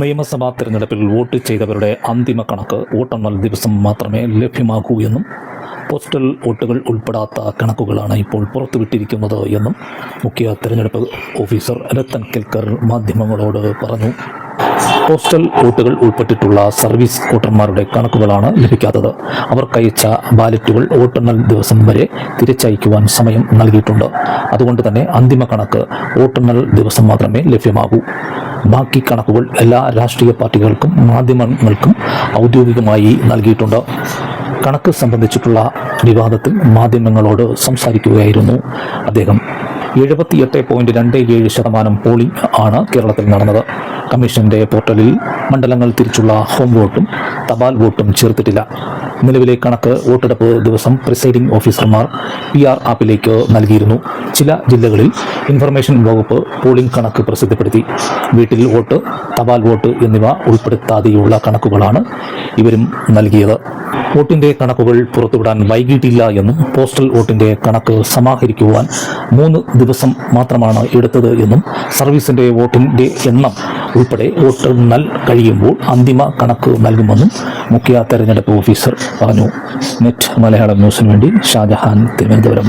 നിയമസഭാ തെരഞ്ഞെടുപ്പിൽ വോട്ട് ചെയ്തവരുടെ അന്തിമ കണക്ക് വോട്ടെണ്ണൽ ദിവസം മാത്രമേ ലഭ്യമാകൂ എന്നും പോസ്റ്റൽ വോട്ടുകൾ ഉൾപ്പെടാത്ത കണക്കുകളാണ് ഇപ്പോൾ പുറത്തുവിട്ടിരിക്കുന്നത് എന്നും മുഖ്യ തെരഞ്ഞെടുപ്പ് ഓഫീസർ രത്തൻ കേൽക്കർ മാധ്യമങ്ങളോട് പറഞ്ഞു. പോസ്റ്റൽ വോട്ടുകൾ ഉൾപ്പെട്ടിട്ടുള്ള സർവീസ് വോട്ടർമാരുടെ കണക്കുകളാണ് ലഭിക്കാത്തത്. അവർക്കയച്ച ബാലറ്റുകൾ വോട്ടെണ്ണൽ ദിവസം വരെ തിരിച്ചയക്കുവാൻ സമയം നൽകിയിട്ടുണ്ട്. അതുകൊണ്ട് തന്നെ അന്തിമ കണക്ക് വോട്ടെണ്ണൽ ദിവസം മാത്രമേ ലഭ്യമാകൂ. ബാക്കി കണക്കുകൾ എല്ലാ രാഷ്ട്രീയ പാർട്ടികൾക്കും മാധ്യമങ്ങൾക്കും ഔദ്യോഗികമായി നൽകിയിട്ടുണ്ട്. കണക്ക് സംബന്ധിച്ചിട്ടുള്ള വിവാദത്തിൽ മാധ്യമങ്ങളോട് സംസാരിക്കുകയായിരുന്നു അദ്ദേഹം. 78.27% പോളിംഗ് ആണ് കേരളത്തിൽ നടന്നത്. കമ്മീഷന്റെ പോർട്ടലിൽ മണ്ഡലങ്ങൾ തിരിച്ചുള്ള ഹോം വോട്ടും തപാൽ വോട്ടും ചേർത്തിട്ടില്ല. നിലവിലെ കണക്ക് വോട്ടെടുപ്പ് ദിവസം പ്രിസൈഡിംഗ് ഓഫീസർമാർ PR ആപ്പിലേക്ക് നൽകിയിരുന്നു. ചില ജില്ലകളിൽ ഇൻഫർമേഷൻ വകുപ്പ് പോളിംഗ് കണക്ക് പ്രസിദ്ധപ്പെടുത്തി. വീട്ടിൽ വോട്ട്, തപാൽ വോട്ട് എന്നിവ ഉൾപ്പെടുത്താതെയുള്ള കണക്കുകളാണ് ഇവരും നൽകിയത്. വോട്ടിന്റെ കണക്കുകൾ പുറത്തുവിടാൻ വൈകിട്ടില്ല എന്നും പോസ്റ്റൽ വോട്ടിന്റെ കണക്ക് സമാഹരിക്കുവാൻ 3 ദിവസം മാത്രമാണ് എടുത്തത് എന്നും സർവീസിന്റെ വോട്ടിന്റെ എണ്ണം ഉൾപ്പെടെ വോട്ടെണ്ണൽ കഴിയുമ്പോൾ അന്തിമ കണക്ക് നൽകുമെന്നും മുഖ്യ തെരഞ്ഞെടുപ്പ് ഓഫീസർ പറഞ്ഞു. നെറ്റ് മലയാളം ന്യൂസിനു വേണ്ടി ഷാജഹാൻ, തിരുവനന്തപുരം.